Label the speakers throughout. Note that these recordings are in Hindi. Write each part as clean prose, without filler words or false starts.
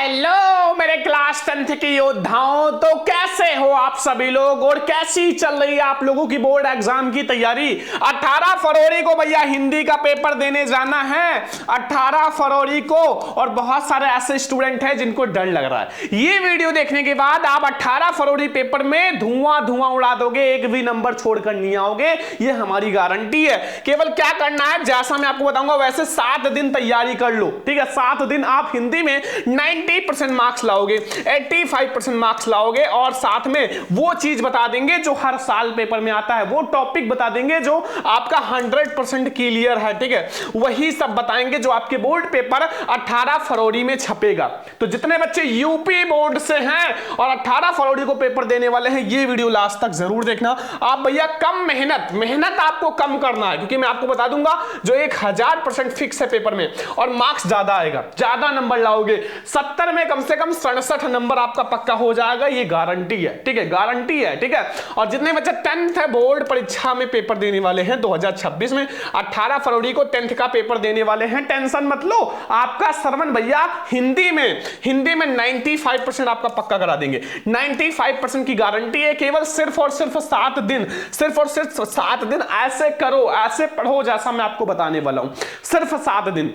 Speaker 1: हेलो मेरे क्लास 10th के योद्धाओं, तो कैसे हो आप सभी लोग और कैसी चल रही है आप लोगों की बोर्ड एग्जाम की तैयारी। 18 फरवरी को भैया हिंदी का पेपर देने जाना है, 18 फरवरी को। और बहुत सारे ऐसे स्टूडेंट हैं जिनको डर लग रहा है। ये वीडियो देखने के बाद आप 18 फरवरी पेपर में धुआं धुआं उड़ा दोगे, एक भी नंबर छोड़कर नहीं आओगे, ये हमारी गारंटी है। केवल क्या करना है, जैसा मैं आपको बताऊंगा वैसे 7 दिन तैयारी कर लो, ठीक है। 7 दिन आप हिंदी में 90% मार्क्स लाओगे, 85% मार्क्स लाओगे और साथ में वो चीज बता देंगे जो हर साल पेपर में आता है, वो टॉपिक बता देंगे जो आपका 100% क्लियर है, ठीक है। वही सब बताएंगे जो आपके बोर्ड पेपर 18 फरवरी में छपेगा। तो जितने बच्चे यूपी बोर्ड से हैं और 18 फरवरी को पेपर देने वाले हैं, ये वीडियो लास्ट तक जरूर देखना। आप भैया कम मेहनत आपको कम करना है, क्योंकि मैं आपको बता दूंगा जो 1000% फिक्स है पेपर में और मार्क्स ज्यादा आएगा, ज्यादा नंबर लाओगे। 70 में कम से कम 67 नंबर आपका पक्का हो जाएगा, ये गारंटी है, ठीक है, गारंटी है, ठीक है। और जितने बच्चे 10th बोर्ड परीक्षा में पेपर देने वाले हैं 2026 में, 18 फरवरी को 10th का पेपर देने वाले हैं, टेंशन मत लो। आपका सरवन भैया हिंदी में 95% आपका पक्का करा देंगे। 95% की गारंटी है। केवल सिर्फ और सिर्फ 7 दिन, सिर्फ और सिर्फ 7 दिन ऐसे करो, ऐसे पढ़ो जैसा मैं आपको बताने वाला हूं। सिर्फ 7 दिन,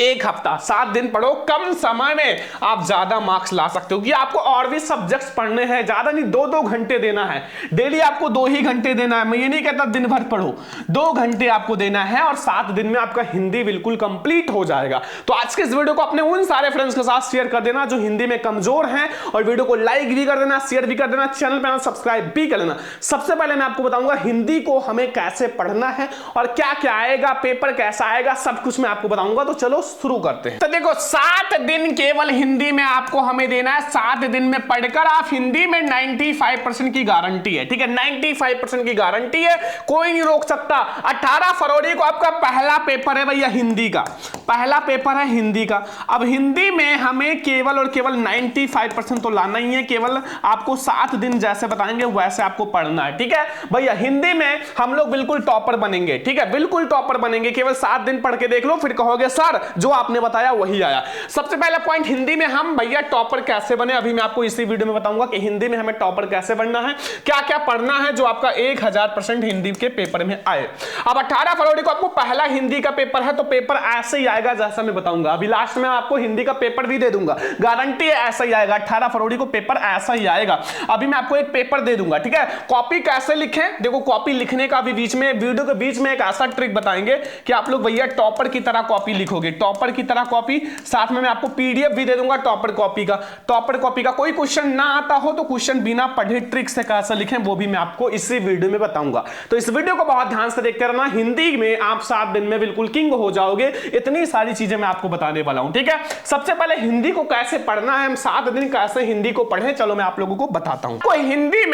Speaker 1: एक हफ्ता, 7 दिन पढ़ो, कम समय में आप ज्यादा मार्क्स ला सकते हो। कि आपको और भी सब्जेक्ट्स पढ़ने हैं, ज्यादा नहीं, 2-2 घंटे देना है डेली, आपको 2 ही घंटे देना है। मैं ये नहीं कहता दिन भर पढ़ो, 2 घंटे आपको देना है और 7 दिन में आपका हिंदी बिल्कुल कंप्लीट हो जाएगा। तो आज के इस वीडियो को अपने उन सारे फ्रेंड्स के साथ शेयर कर देना जो हिंदी में कमजोर हैं, और वीडियो को लाइक भी कर देना, शेयर भी कर देना, चैनल पर सब्सक्राइब भी कर लेना। सबसे पहले मैं आपको बताऊंगा हिंदी को हमें कैसे पढ़ना है और क्या क्या आएगा, पेपर कैसा आएगा, सब कुछ मैं आपको बताऊंगा। तो चलो शुरू करते हैं। तो देखो 7 दिन केवल हिंदी में आपको हमें देना है। 7 दिन में पढ़कर आप हिंदी में 95% की गारंटी है, ठीक है, 95% की गारंटी है, कोई नहीं रोक सकता। 18 फरवरी को आपका पहला पेपर है भैया हिंदी का, पहला पेपर है हिंदी का। अब हिंदी में हमें केवल और केवल 95% तो लाना ही है। केवल आपको 7 दिन जैसे बताएंगे वैसे आपको पढ़ना है, ठीक है भैया। हिंदी में हम लोग बिल्कुल टॉपर बनेंगे, ठीक है, बिल्कुल टॉपर बनेंगे। केवल 7 दिन पढ़ के देख लो, फिर कहोगे सर जो आपने बताया वही आया। सबसे पहला पॉइंट, हिंदी में हम भैया टॉपर कैसे बने, अभी मैं आपको इसी वीडियो में बताऊंगा कि हिंदी में हमें टॉपर कैसे बनना है, क्या क्या पढ़ना है जो आपका 1000% हिंदी के पेपर में आए। अब 18 फरवरी को आपको पहला हिंदी का पेपर है, तो पेपर ऐसे ही आएगा जैसा मैं बताऊंगा। अभी लास्ट में आपको हिंदी का पेपर भी दे दूंगा, गारंटी है ऐसा ही आएगा। 18 फरवरी को पेपर ऐसा ही आएगा। अभी मैं आपको एक पेपर दे दूंगा, ठीक है। कॉपी कैसे लिखें, देखो कॉपी लिखने का भी बीच में, वीडियो के बीच में एक ऐसा ट्रिक बताएंगे कि आप लोग भैया टॉपर की तरह कॉपी लिखोगे, टॉपर की तरह कॉपी। साथ में मैं आपको पीडीएफ भी दे दूंगा टॉपर कॉपी का। टॉपर कॉपी का कोई क्वेश्चन ना आता हो तो क्वेश्चन बिना पढ़े ट्रिक से कैसे लिखें वो भी मैं आपको इसी वीडियो में बताऊंगा। तो इस वीडियो को बहुत ध्यान से देखते रहना। हिंदी में आप 7 दिन में बिल्कुल किंग हो जाओगे। इतनी सारी चीजें मैं आपको बताने वाला हूं, ठीक है। सबसे पहले हिंदी को कैसे पढ़ना है, हम 7 दिन कैसे हिंदी को पढ़ें, चलो मैं आप लोगों को बताता हूं। कोई हिंदी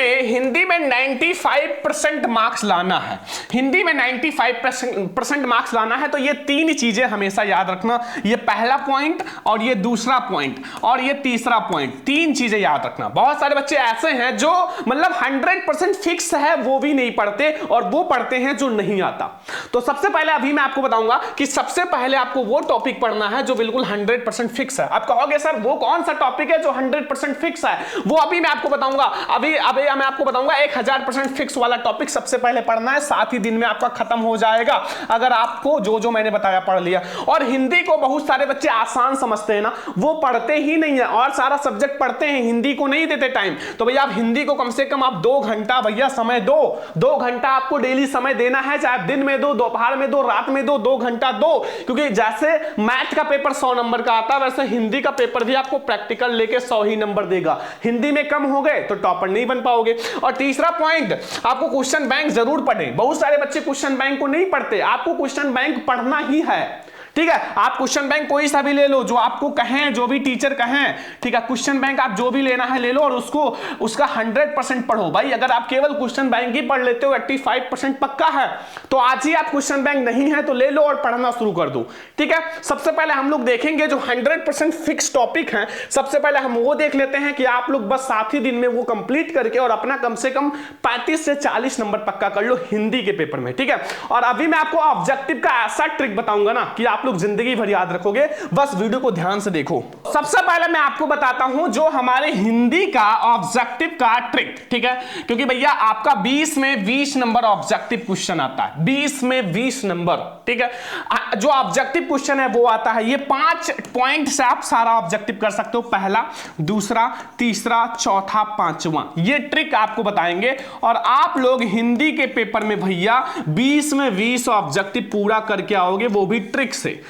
Speaker 1: में 95% मार्क्स लाना है, हिंदी में 95% मार्क्स लाना है। तो ये 3 चीजें हमेशा याद रखना, ये पहला पॉइंट और ये दूसरा पॉइंट और ये तीसरा पॉइंट, 3 चीजें याद रखना। बहुत सारे बच्चे ऐसे हैं जो मतलब 100% फिक्स है वो भी नहीं पढ़ते और वो पढ़ते हैं जो नहीं आता। तो सबसे पहले अभी मैं आपको बताऊंगा कि सबसे पहले आपको वो टॉपिक पढ़ना है जो बिल्कुल 100% फिक्स है। आप कहोगे सर वो कौन सा टॉपिक है जो 100% फिक्स है, वो अभी मैं आपको बताऊंगा। अभी मैं आपको बताऊंगा 1000% फिक्स वाला टॉपिक सबसे पहले पढ़ना है। 7 ही दिन में आपका खत्म हो जाएगा अगर आपको जो मैंने बताया पढ़ लिया। और हिंदी को बहुत सारे बच्चे आसान समझते हैं ना, वो पढ़ते ही नहीं है और सारा सब्जेक्ट पढ़ते हैं, हिंदी को नहीं देते टाइम। तो भैया आप हिंदी को कम से कम आप 2 घंटा भैया समय दो, 2 घंटा आपको डेली समय देना है, चाहे दिन में दो, दोपहर में दो, रात में दो, 2 घंटा दो। क्योंकि जैसे मैथ का पेपर 100 नंबर का आता है, वैसे हिंदी का पेपर भी आपको प्रैक्टिकल लेके 100 ही नंबर देगा। हिंदी में कम हो गए तो टॉपर नहीं बन पाओगे। और तीसरा पॉइंट, आपको क्वेश्चन बैंक जरूर पढ़ें। बहुत सारे बच्चे क्वेश्चन बैंक को नहीं पढ़ते, आपको क्वेश्चन बैंक पढ़ना ही है, ठीक है। आप क्वेश्चन बैंक कोई सा भी ले लो, जो आपको कहें, जो भी टीचर कहें, ठीक है। क्वेश्चन बैंक आप जो भी लेना है ले लो और उसका 100% पढ़ो भाई। अगर आप केवल क्वेश्चन बैंक ही पढ़ लेते हो, 85% पक्का है, तो आज ही आप क्वेश्चन बैंक नहीं है तो ले लो और पढ़ना शुरू कर दो, ठीक है। सबसे पहले हम लोग देखेंगे जो 100% फिक्स टॉपिक है, सबसे पहले हम वो देख लेते हैं कि आप लोग बस 7 ही दिन में वो कंप्लीट करके और अपना कम से कम 35 से 40 नंबर पक्का कर लो हिंदी के पेपर में, ठीक है। और अभी मैं आपको ऑब्जेक्टिव का ऐसा ट्रिक बताऊंगा ना कि आप लोग जिंदगी भर याद रखोगे, बस वीडियो को ध्यान से देखो। सबसे पहले मैं आपको बताता हूं जो हमारे हिंदी का ऑब्जेक्टिव का ट्रिक, ठीक है, क्योंकि भैया आपका 20 में 20 नंबर ऑब्जेक्टिव क्वेश्चन आता है, 20 में 20 नंबर, ठीक है। जो ऑब्जेक्टिव क्वेश्चन है वो आता है, ये 5 पॉइंट से आप सारा ऑब्जेक्टिव कर सकते हो, पहला, दूसरा, तीसरा, चौथा, पांचवा, ये ट्रिक आपको बताएंगे। और आप लोग हिंदी के पेपर में भैया 20 में 20 ऑब्जेक्टिव पूरा करके आओगे, वो भी ट्रिक से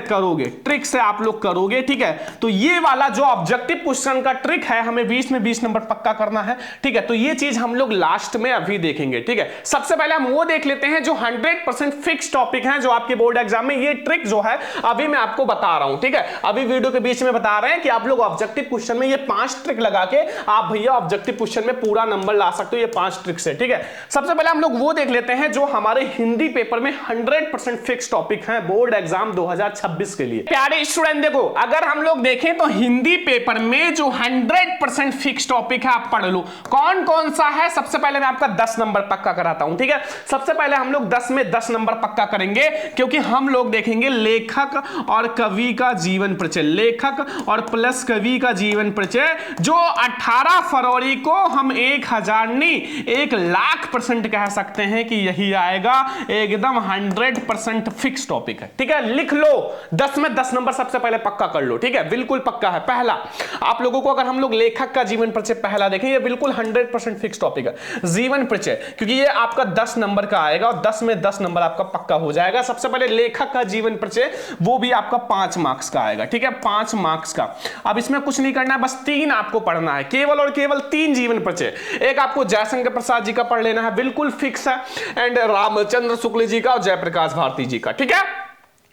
Speaker 1: करोगे, ट्रिक से आप लोग करोगे, ठीक है। तो ये वाला जो ऑब्जेक्टिव क्वेश्चन का ट्रिक है, हमें 20 में 20 नंबर पक्का करना है, ठीक है। तो ये चीज हम लोग लास्ट में अभी देखेंगे, ठीक है। सबसे पहले हम वो देख लेते हैं जो 100% फिक्स टॉपिक है, जो आपके बोर्ड एग्जाम में ये ट्रिक जो है अभी मैं आपको बता रहा हूं, ठीक है। अभी वीडियो के बीच में बता रहे हैं कि आप लोग ऑब्जेक्टिव क्वेश्चन में ये 5 ट्रिक लगा के आप भैया ऑब्जेक्टिव क्वेश्चन में पूरा नंबर ला सकते हो, ये 5 ट्रिक से, ठीक है। सबसे पहले हम लोग वो देख लेते हैं जो हमारे हिंदी पेपर में 100% फिक्स टॉपिक है बोर्ड एग्जाम 2026 के लिए। प्यारे स्टूडेंट देखो, अगर हम लोग देखें तो हिंदी पेपर में जो 100% फिक्स टॉपिक है आप पढ़ लो, कौन कौन सा है। सबसे पहले मैं आपका 10 नंबर पक्का कराता हूं, ठीक है। सबसे पहले हम लोग 10 में 10 नंबर पक्का करेंगे, क्योंकि हम लोग देखेंगे लेखक और कवि का जीवन परिचय, लेखक और प्लस कवि का जीवन परिचय, जो 18 फरवरी को हम 1000 नहीं 1,00,000% कह सकते हैं कि यही आएगा, एकदम 100% फिक्स टॉपिक है, ठीक है। लिख लो, 10 में 10 नंबर सबसे पहले पक्का कर लो, ठीक है, बिल्कुल पक्का है। पहला आप लोगों को अगर हम लोग लेखक का जीवन परिचय पहला देखें, ये बिल्कुल 100% फिक्स टॉपिक है, जीवन परिचय, क्योंकि ये आपका 10 नंबर का आएगा और 10 में 10 नंबर आपका पक्का हो जाएगा। सबसे पहले लेखक का जीवन परिचय, वो भी आपका 5 मार्क्स का आएगा, ठीक है, 5 मार्क्स का। अब इसमें कुछ नहीं करना है, बस 3 आपको पढ़ना है, केवल और केवल 3 जीवन परिचय। एक आपको जयशंकर प्रसाद जी का पढ़ लेना है, बिल्कुल फिक्स है, एंड रामचंद्र शुक्ल जी का और जयप्रकाश भारती जी का, ठीक है।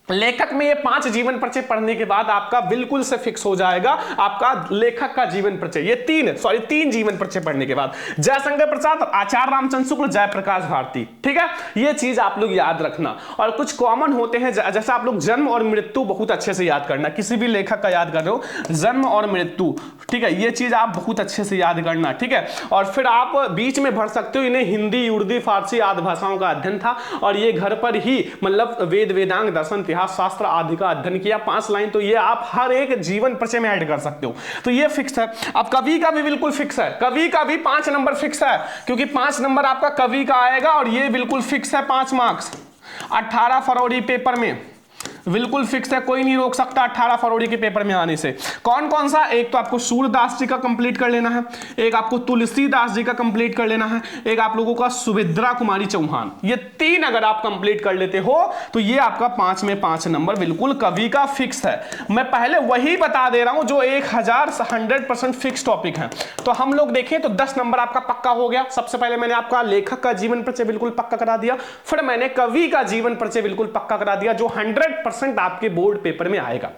Speaker 1: लेखक में ये 5 जीवन परिचय पढ़ने के बाद आपका बिल्कुल से फिक्स हो जाएगा आपका लेखक का जीवन परिचय, ये 3 जीवन परिचय पढ़ने के बाद, जयशंकर प्रसाद, आचार्य रामचंद्र शुक्ल, जयप्रकाश भारती, ठीक है। ये चीज आप लोग याद रखना। और कुछ कॉमन होते हैं, जैसा आप लोग जन्म और मृत्यु बहुत अच्छे से याद करना, किसी भी लेखक का याद कर रहे हो, जन्म और मृत्यु, ठीक है, ये चीज आप बहुत अच्छे से याद करना, ठीक है। और फिर आप बीच में भर सकते हो, इन्हें हिंदी, उर्दू, फारसी आदि भाषाओं का अध्ययन था, और ये घर पर ही मतलब वेद, वेदांग, दर्शन, शास्त्र आदि का अध्ययन किया, 5 लाइन, तो ये आप हर एक जीवन परिचय में ऐड कर सकते हो, तो ये फिक्स है। अब कवि का भी बिल्कुल फिक्स है, कवि का भी 5 नंबर फिक्स है, क्योंकि 5 नंबर आपका कवि का आएगा, और ये बिल्कुल फिक्स है, 5 मार्क्स 18 फरवरी पेपर में, बिल्कुल फिक्स है, कोई नहीं रोक सकता 18 फरवरी के पेपर में आने से। कौन कौन सा, एक तो आपको सूरदास जी का कंप्लीट कर लेना है, एक आपको तुलसीदास जी का कंप्लीट कर लेना है, एक आप लोगों का सुभद्रा कुमारी चौहान, ये 3 अगर आप कंप्लीट कर लेते हो तो ये आपका 5 में 5 नंबर बिल्कुल कवि का फिक्स है। मैं पहले वही बता दे रहा हूं जो 100% फिक्स टॉपिक है। तो हम लोग देखें तो 10 नंबर आपका पक्का हो गया। सबसे पहले मैंने आपका लेखक का जीवन परिचय बिल्कुल पक्का करा दिया, फिर मैंने कवि का जीवन परिचय बिल्कुल पक्का करा दिया, जो 100% आपके बोर्ड पेपर में आएगा,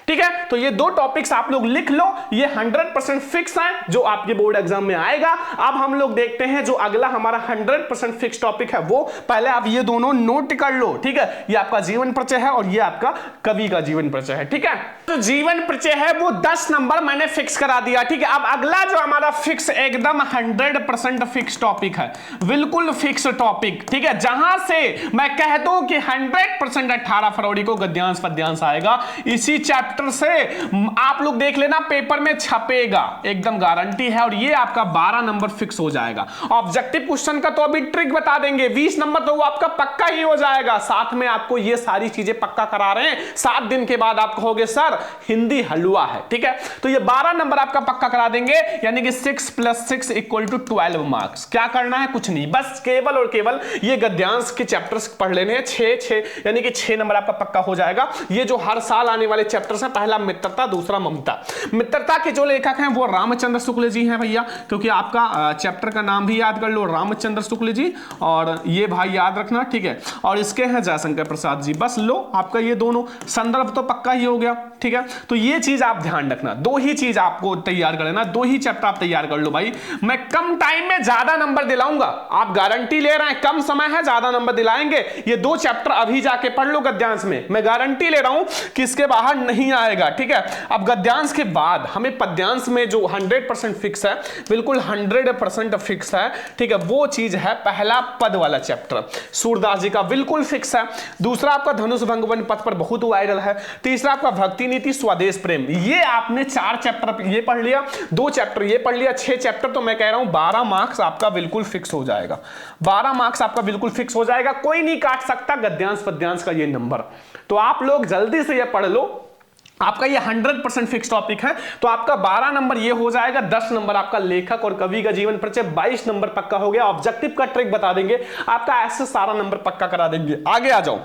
Speaker 1: ठीक है। तो ये 2 टॉपिक्स आप लोग लिख लो, ये 100% फिक्स है जो आपके बोर्ड एग्जाम में आएगा। अब हम लोग देखते हैं जो अगला हमारा 100% फिक्स टॉपिक है, वो पहले आप ये दोनों नोट कर लो, ठीक है। ये आपका जीवन परिचय है और ये आपका कवि का जीवन परिचय है, ठीक है। तो जीवन परिचय है वो 10 नंबर मैंने फिक्स करा दिया, ठीक है। अब अगला जो हमारा फिक्स एकदम 100% फिक्स टॉपिक है, बिल्कुल फिक्स टॉपिक, ठीक है, जहां से मैं कह दूं कि 100% 18 फरवरी को गद्यांश पद्यांश आएगा, इसी चैप्टर से आप लोग देख लेना पेपर में छपेगा, एकदम गारंटी है। और ये आपका 12 नंबर फिक्स हो जाएगा। ऑब्जेक्टिव क्वेश्चन का तो अभी ट्रिक बता देंगे, 20 नंबर तो वो आपका पक्का ही हो जाएगा, साथ में आपको ये सारी चीजें पक्का करा रहे हैं। 7 दिन के बाद आप कहोगे सर हिंदी हलवा है, ठीक है। तो ये 12 नंबर आपका पक्का करा देंगे, यानी कि 6 + 6 = 12 मार्क्स। क्या करना है, कुछ नहीं, बस केवल और केवल ये गद्यांश के चैप्टर्स पढ़ लेने हैं, 6 यानी कि 6 नंबर आपका पक्का हो जाएगा। ये जो हर साल आने वाले चैप्टर्स हैं, पहला मित्रता, दूसरा ममता। मित्रता के जो लेखक हैं वो रामचंद्र शुक्ल जी हैं भैया, क्योंकि आपका चैप्टर का नाम भी याद कर लो, रामचंद्र शुक्ल जी, और ये भाई याद रखना, ठीक है। और इसके हैं जयशंकर प्रसाद जी, बस लो आपका ये दोनों संदर्भ तो पक्का ही हो गया, ठीक है। तो ये चीज आप ध्यान रखना, 2 ही चीज आपको तैयार कर लेना, 2 ही चैप्टर आप तैयार कर लो भाई। मैं कम टाइम में ज्यादा नंबर दिलाऊंगा, आप गारंटी ले रहे हैं, कम समय है ज्यादा नंबर दिलाएंगे। ये 2 चैप्टर अभी जाके पढ़ लो गद्यांश में, मैं गारंटी ले रहा हूं कि इसके बाहर नहीं आएगा, ठीक है। अब गद्यांश के बाद हमें पद्यांश में जो 100% फिक्स है, बिल्कुल 100% फिक्स है, ठीक है, वो चीज है पहला पद वाला चैप्टर सूरदास जी का, बिल्कुल फिक्स है। दूसरा आपका धनुष भंग वन पथ पर बहुत वायरल है। तीसरा आपका भक्ति नीति स्वदेश प्रेम, ये आपने 4 चैप्टर ये पढ़ लिया, 2 चैप्टर ये पढ़ लिया, 6 चैप्टर, तो मैं कह रहा हूं 12 मार्क्स आपका बिल्कुल फिक्स हो जाएगा। 12 मार्क्स आपका बिल्कुल फिक्स हो जाएगा, कोई नहीं काट सकता गद्यांश पद्यांश का ये नंबर। तो आप लोग जल्दी से ये पढ़ लो, आपका ये 100% फिक्स टॉपिक है। तो आपका 12 नंबर ये हो जाएगा, 10 नंबर आपका लेखक और कवि का जीवन परिचय, 22 नंबर पक्का हो गया। ऑब्जेक्टिव का ट्रिक बता देंगे, आपका ऐसे सारा नंबर पक्का करा देंगे। आगे आ जाओ,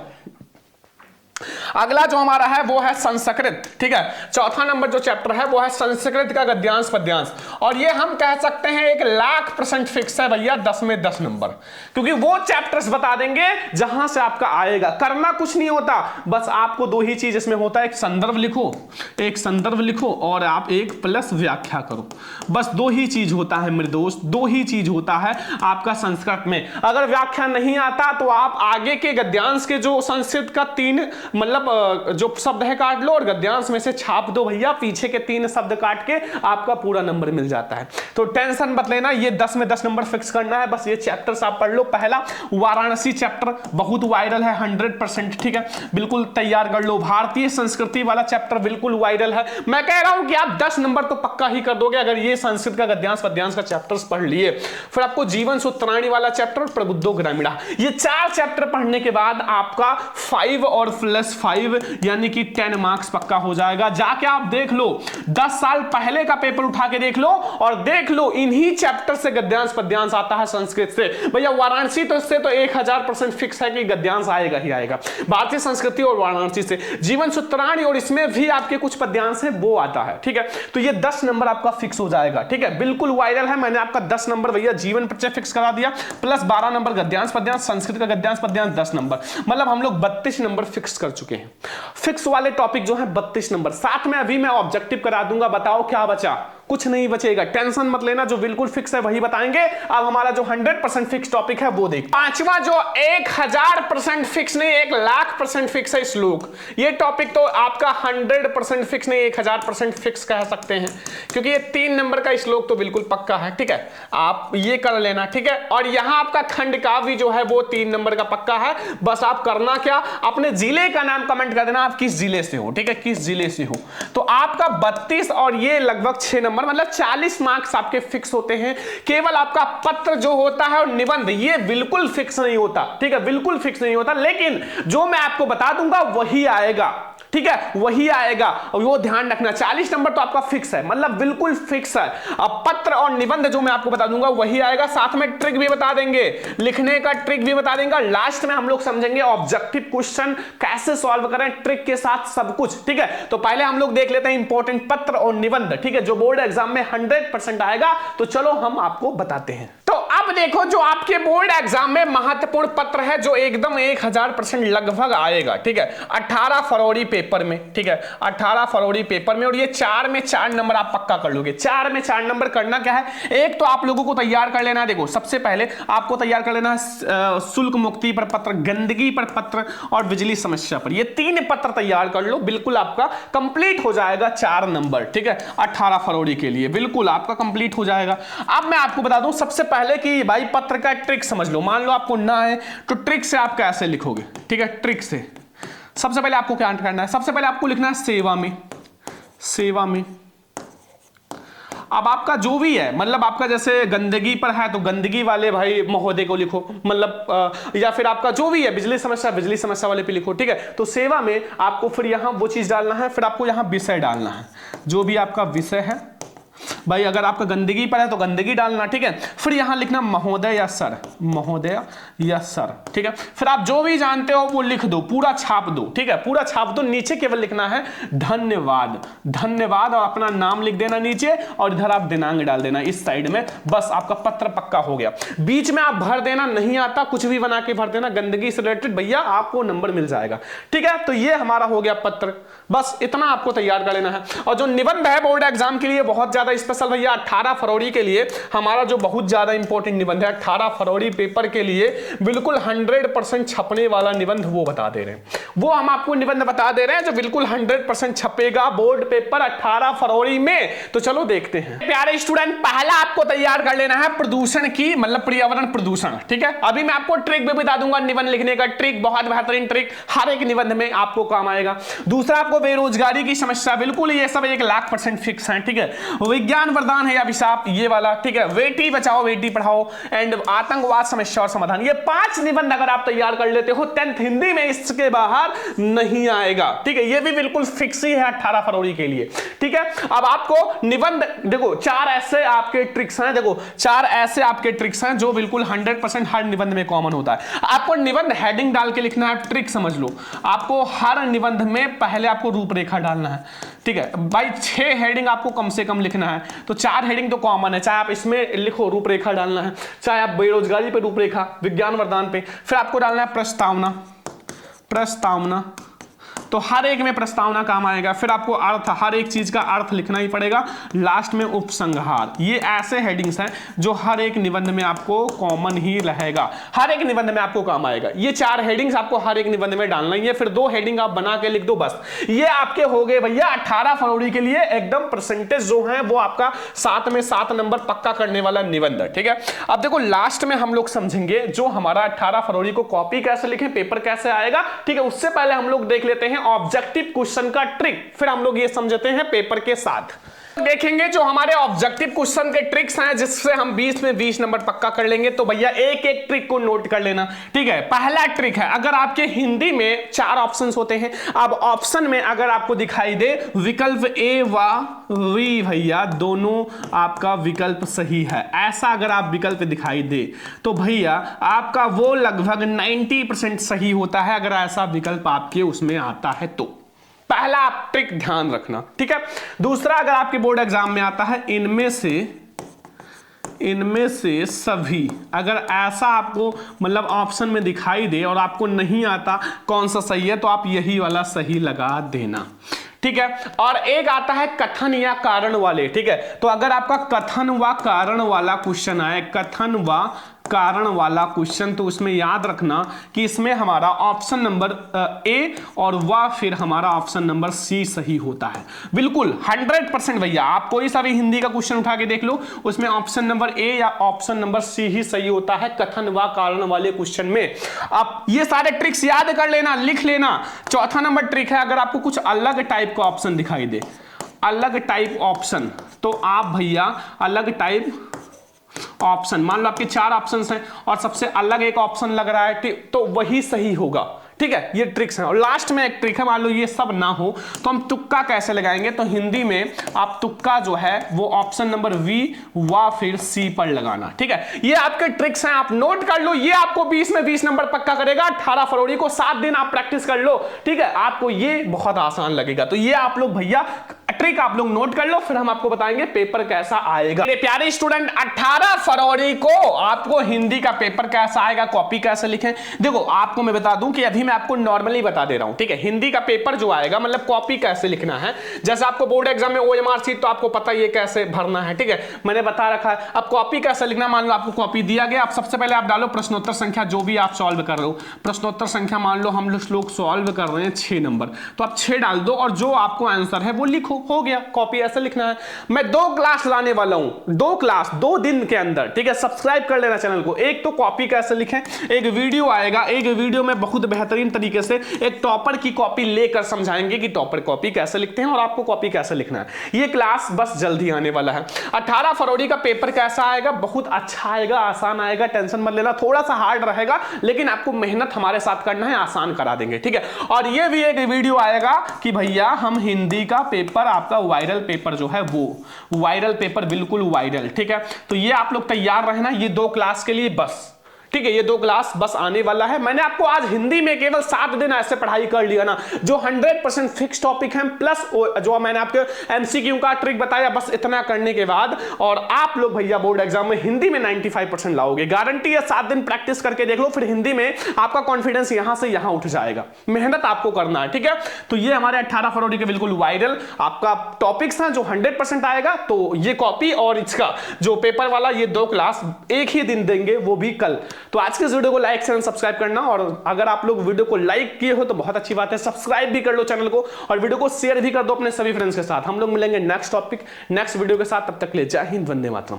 Speaker 1: अगला जो हमारा है वो है संस्कृत, ठीक है। चौथा नंबर जो चैप्टर है वो है संस्कृत का गद्यांश पद्यांश, और ये हम कह सकते हैं 1,00,000% फिक्स है भैया, 10 में 10 नंबर, क्योंकि वो चैप्टर्स बता देंगे जहां से आपका आएगा। करना कुछ नहीं होता, बस आपको 2 ही चीज इसमें होता है, एक संदर्भ लिखो और आप एक प्लस व्याख्या करो, बस 2 ही चीज होता है मेरे दोस्त, 2 ही चीज होता है आपका संस्कृत में। अगर व्याख्या नहीं आता तो आप आगे के गद्यांश के जो संस्कृत का 3 मतलब जो शब्द है काट लो और गद्यांश में से छाप दो भैया, पीछे के 3 शब्द काट के आपका पूरा नंबर मिल जाता है। तो टेंशन मत लेना, ये 10 में 10 नंबर फिक्स करना है, बस ये चैप्टर्स आप पढ़ लो। पहला वाराणसी चैप्टर बहुत वायरल है, 100%, ठीक है, बिल्कुल तैयार कर लो। भारतीय संस्कृति वाला चैप्टर बिल्कुल वायरल है, मैं कह रहा हूं कि आप 10 नंबर तो पक्का ही कर दोगे अगर ये संस्कृत का गद्यांश पद्यांश का चैप्टर्स पढ़ लिए। फिर आपको जीवन सूत्राणी वाला चैप्टर और प्रबुद्धो ग्रामीणा, ये 4 चैप्टर पढ़ने के बाद आपका 5 और +5 यानी कि 10 मार्क्स पक्का हो जाएगा। जाके आप देख लो, 10 साल पहले का पेपर उठा के देख लो और देख लो, इन्हीं चैप्टर से गद्यांश पद्यांश आता है संस्कृत से भैया। वाराणसी तो इससे तो 1000% फिक्स है कि गद्यांश आएगा ही आएगा, भारतीय संस्कृति और वाराणसी से। जीवन सूत्राणी और इसमें भी आपके कुछ पद्यांश है वो आता है, ठीक है। तो ये 10 नंबर आपका फिक्स हो जाएगा, ठीक है, बिल्कुल वायरल है। मैंने आपका 10 नंबर भैया जीवन परिचय फिक्स करा दिया, प्लस 12 नंबर गद्यांश पद्यांश, संस्कृत का गद्यांश पद्यांश 10 नंबर, मतलब हम लोग 32 नंबर फिक्स कर चुके हैं। फिक्स वाले टॉपिक जो है 32 नंबर, साथ में अभी मैं ऑब्जेक्टिव करा दूंगा। बताओ क्या बचा? कुछ नहीं बचेगा, टेंशन मत लेना, जो बिल्कुल फिक्स है वही बताएंगे। अब हमारा जो 100% फिक्स टॉपिक है वो देख। पांचवा जो 1000% फिक्स नहीं 1,00,000% फिक्स है श्लोक, ये टॉपिक तो आपका 100% फिक्स नहीं 1000% फिक्स कह सकते हैं, क्योंकि ये 3 नंबर का श्लोक तो बिल्कुल पक्का है, ठीक है, आप ये कर लेना, ठीक है। और यहां आपका खंड काव्य जो है वो 3 नंबर का पक्का है। बस आप करना क्या, अपने जिले का नाम कमेंट कर देना, आप किस जिले से हो, ठीक है, किस जिले से हो। तो आपका 32 और ये लगभग 6 नंबर, मतलब 40 मार्क्स आपके फिक्स होते हैं। केवल आपका पत्र जो होता है और निबंध ये बिल्कुल फिक्स नहीं होता, ठीक है, बिल्कुल फिक्स नहीं होता, लेकिन जो मैं आपको बता दूंगा वही आएगा, ठीक है, वही आएगा, वो ध्यान रखना। 40 नंबर तो आपका फिक्स है, मतलब बिल्कुल फिक्स है। अब पत्र और निबंध जो मैं आपको बता दूंगा वही आएगा, साथ में ट्रिक भी बता देंगे, लिखने का ट्रिक भी बता देंगे। लास्ट में हम लोग समझेंगे ऑब्जेक्टिव क्वेश्चन कैसे सॉल्व करें ट्रिक के साथ सब कुछ, ठीक है। तो पहले हम लोग देख लेते हैं इंपॉर्टेंट पत्र और निबंध, ठीक है, जो बोर्ड एग्जाम में 100% आएगा। तो चलो हम आपको बताते हैं। तो अब देखो, जो आपके बोर्ड एग्जाम में महत्वपूर्ण पत्र है जो एकदम 1000% लगभग आएगा, ठीक है, 18 फरवरी पेपर में, ठीक है, 18 फरवरी पेपर में, और ये 4 में 4 नंबर आप पक्का कर लोगे। 4 में 4 नंबर करना क्या है, एक तो आप लोगों को तैयार कर लेना है, देखो सबसे पहले आपको तैयार कर लेना है शुल्क मुक्ति पर पत्र, गंदगी पर पत्र और बिजली समस्या पर, ये 3 पत्र तैयार कर लो, बिल्कुल आपका कंप्लीट हो जाएगा 4 नंबर, ठीक है, 18 फरवरी के लिए बिल्कुल आपका कंप्लीट हो जाएगा। अब मैं आपको बता दूं सबसे पहले कि भाई पत्र का ट्रिक समझ लो, मान लो आपको ना है तो ट्रिक से आप कैसे लिखोगे, ठीक है। ट्रिक से सबसे पहले आपको क्या करना है, सबसे पहले आपको लिखना है सेवा में, सेवा में। अब आपका जो भी है, मतलब आपका जैसे गंदगी पर है तो गंदगी वाले भाई महोदय को लिखो, मतलब या फिर आपका जो भी है बिजली समस्या वाले पे लिखो, ठीक है। तो सेवा में आपको फिर यहां वो चीज डालना है, फिर आपको यहां विषय डालना है, जो भी आपका विषय है भाई, अगर आपका गंदगी पर है तो गंदगी डालना, ठीक है। फिर यहां लिखना महोदय या सर, महोदय या सर, ठीक है। फिर आप जो भी जानते हो वो लिख दो, पूरा छाप दो, ठीक है, पूरा छाप दो। नीचे केवल लिखना है धन्यवाद, धन्यवाद, और अपना नाम लिख देना नीचे, और इधर आप दिनांक डाल देना इस साइड में, बस आपका पत्र पक्का हो गया। बीच में आप भर देना, नहीं आता कुछ भी बना के भर देना गंदगी से रिलेटेड, भैया आपको नंबर मिल जाएगा, ठीक है। तो ये हमारा हो गया पत्र, बस इतना आपको तैयार कर लेना है। और जो निबंध है बोर्ड एग्जाम के लिए बहुत ज्यादा दरअसल भैया 18 फरवरी के लिए हमारा जो बहुत ज्यादा इंपॉर्टेंट निबंध है 18 फरवरी पेपर के लिए बिल्कुल 100% छपने वाला निबंध वो बता दे रहे हैं, वो हम आपको निबंध बता दे रहे हैं जो बिल्कुल 100% छपेगा बोर्ड पेपर 18 फरवरी में। तो चलो देखते हैं प्यारे स्टूडेंट, पहला आपको तैयार कर लेना है प्रदूषण की, मतलब पर्यावरण प्रदूषण। ठीक है, अभी मैं आपको ट्रिक भी बता दूंगा निबंध लिखने का, ट्रिक बहुत बेहतरीन ट्रिक, हर एक निबंध में आपको काम आएगा। दूसरा आपको बेरोजगारी की समस्या, बिल्कुल ये सब 1,00,000% फिक्स है। ठीक है, विज्ञान वरदान है या अभिशाप, ये वाला। ठीक है, बेटी बचाओ बेटी पढ़ाओ एंड आतंकवाद समस्या और समाधान, ये 5 निबंध अगर आप तैयार कर लेते हो 10th हिंदी में इसके बाहर नहीं आएगा। ठीक है, ये भी बिल्कुल फिक्स ही है 18 फरवरी के लिए। ठीक है, अब आपको निबंध देखो 4 ऐसे आपके ट्रिक्स हैं, देखो 4 ऐसे आपके ट्रिक्स हैं जो बिल्कुल 100% हर निबंध में कॉमन होता है। आपको निबंध हेडिंग डाल के लिखना है, ट्रिक समझ लो। आपको हर निबंध में पहले आपको रूपरेखा डालना है। ठीक है भाई, 6 हेडिंग आपको कम से कम लिखना है, तो 4 हेडिंग तो कॉमन है, चाहे आप इसमें लिखो रूपरेखा डालना है, चाहे आप बेरोजगारी पे रूपरेखा, विज्ञान वरदान पे, फिर आपको डालना है प्रस्तावना, प्रस्तावना तो हर एक में प्रस्तावना काम आएगा। फिर आपको अर्थ, हर एक चीज का अर्थ लिखना ही पड़ेगा। लास्ट में उपसंहार। ये ऐसे हेडिंग्स हैं जो हर एक निबंध में आपको कॉमन ही रहेगा, हर एक निबंध में आपको काम आएगा। ये 4 हेडिंग्स आपको हर एक निबंध में डालना ही है, फिर 2 हेडिंग आप बना के लिख दो बस। ये आपके हो गए भैया 18 फरवरी के लिए एकदम परसेंटेज जो है वो आपका 7 में 7 नंबर पक्का करने वाला निबंध है। ठीक है, अब देखो लास्ट में हम लोग समझेंगे जो हमारा 18 फरवरी को कॉपी कैसे लिखें, पेपर कैसे आएगा। ठीक है, उससे पहले हम लोग देख लेते हैं ऑब्जेक्टिव क्वेश्चन का ट्रिक, फिर हम लोग ये समझते हैं पेपर के साथ। देखेंगे जो हमारे ऑब्जेक्टिव क्वेश्चन के ट्रिक्स हैं जिससे हम 20 में 20 नंबर पक्का कर लेंगे। तो भैया एक एक ट्रिक को नोट कर लेना। ठीक है, पहला ट्रिक है, अगर आपके हिंदी में 4 ऑप्शंस होते हैं, अब ऑप्शन में अगर आपको दिखाई दे विकल्प ए व वी, भैया दोनों आपका विकल्प सही है, ऐसा अगर आप विकल्प दिखाई दे तो भैया आपका वो लगभग 90% सही होता है अगर ऐसा विकल्प आपके उसमें आता है तो। पहला आप ट्रिक ध्यान रखना। ठीक है, दूसरा अगर आपके बोर्ड एग्जाम में आता है इनमें से सभी, अगर ऐसा आपको मतलब ऑप्शन में दिखाई दे और आपको नहीं आता कौन सा सही है तो आप यही वाला सही लगा देना। ठीक है, और एक आता है कथन या कारण वाले। ठीक है, तो अगर आपका कथन व कारण वाला क्वेश्चन आए, कथन व कारण वाला क्वेश्चन, तो उसमें याद रखना कि इसमें हमारा ऑप्शन नंबर ए और व फिर हमारा ऑप्शन नंबर सी सही होता है। बिल्कुल 100% भैया, आप कोई सा भी हिंदी का क्वेश्चन उठा के देख लो, उसमें ऑप्शन नंबर ए या ऑप्शन नंबर सी ही सही होता है कथन व कारण वाले क्वेश्चन में। आप ये सारे ट्रिक्स याद कर लेना, लिख लेना। चौथा नंबर ट्रिक है, अगर आपको कुछ अलग टाइप का ऑप्शन दिखाई दे, अलग टाइप ऑप्शन, तो आप भैया अलग टाइप ऑप्शन, मान लो आपके 4 ऑप्शंस हैं और सबसे अलग एक ऑप्शन लग रहा है तो वही सही होगा। ठीक है, ये ट्रिक्स हैं। और लास्ट में एक ट्रिक है, मान लो ये सब ना हो तो हम तुक्का कैसे लगाएंगे, तो हिंदी में आप तुक्का जो है वो ऑप्शन नंबर वी व फिर सी पर लगाना। ठीक है, ये आपके ट्रिक्स हैं, आप नोट कर लो, ये आपको 20 में 20 नंबर पक्का करेगा। 18 फरवरी को 7 दिन आप प्रैक्टिस कर लो। ठीक है, आपको ये बहुत आसान लगेगा। तो ये आप लोग भैया ट्रिक आप लोग नोट कर लो, फिर हम आपको बताएंगे पेपर कैसा आएगा। प्यारे स्टूडेंट, 18 फरवरी को आपको हिंदी का पेपर कैसा आएगा, कॉपी कैसे लिखें, देखो आपको मैं बता दूं कि अभी मैं आपको नॉर्मली बता दे रहा हूं। ठीक है, हिंदी का पेपर जो आएगा मतलब कॉपी कैसे लिखना है, जैसे आपको बोर्ड एग्जाम में OMR शीट तो आपको पता ही है कैसे भरना है। ठीक है, मैंने बता रखा है। अब कॉपी कैसे लिखना, मान लो आपको कॉपी दिया गया, आप सबसे पहले आप डालो प्रश्नोत्तर संख्या जो भी आप सॉल्व कर रहे हो, प्रश्नोत्तर संख्या मान लो हम लोग सॉल्व कर रहे हैं 6 नंबर, तो आप 6 डाल दो और जो आपको आंसर है वो लिखो, हो गया। कॉपी ऐसे लिखना है। मैं 2 क्लास लाने वाला हूं, 2 क्लास 2 दिन के अंदर। ठीक है, सब्सक्राइब कर लेना चैनल को। एक तो कॉपी कैसे लिखें, एक वीडियो आएगा, एक वीडियो में बहुत बेहतरीन तरीके से एक टॉपर की कॉपी लेकर समझाएंगे कि टॉपर कॉपी कैसे लिखते हैं और आपको कॉपी कैसे लिखना है। ये क्लास बस जल्दी आने वाला है। 18 फरवरी का पेपर कैसा आएगा, बहुत अच्छा आएगा, आसान आएगा, टेंशन मत लेना, थोड़ा सा हार्ड रहेगा लेकिन आपको मेहनत हमारे साथ करना है, आसान करा देंगे। ठीक है, और ये भी एक वीडियो आएगा कि भैया हम हिंदी का पेपर, आपका वायरल पेपर जो है वो वायरल पेपर, बिल्कुल वायरल। ठीक है, तो ये आप लोग तैयार रहना, ये 2 क्लास के लिए बस। ठीक है, ये 2 क्लास बस आने वाला है। मैंने आपको आज हिंदी में केवल 7 दिन ऐसे पढ़ाई कर लिया ना, जो 100% फिक्स टॉपिक है, प्लस जो मैंने आपके एमसीक्यू का ट्रिक बताया, बस इतना करने के बाद और आप लोग भैया बोर्ड एग्जाम में हिंदी में 95% लाओगे, गारंटी है। 7 दिन प्रैक्टिस करके देख लो, फिर हिंदी में आपका कॉन्फिडेंस यहां से यहां उठ जाएगा। मेहनत आपको करना है, ठीक है। तो ये हमारे 18 फरवरी के बिल्कुल वायरल आपका टॉपिक्स हैं जो 100% आएगा। तो ये कॉपी और इसका जो पेपर वाला, ये 2 क्लास एक ही दिन देंगे, वो भी कल। तो आज के इस वीडियो को लाइक शेयर सब्सक्राइब करना, और अगर आप लोग वीडियो को लाइक किए हो तो बहुत अच्छी बात है, सब्सक्राइब भी कर लो चैनल को और वीडियो को शेयर भी कर दो अपने सभी फ्रेंड्स के साथ। हम लोग मिलेंगे नेक्स्ट टॉपिक नेक्स्ट वीडियो के साथ, तब तक के लिए जय हिंद, वंदे मातरम।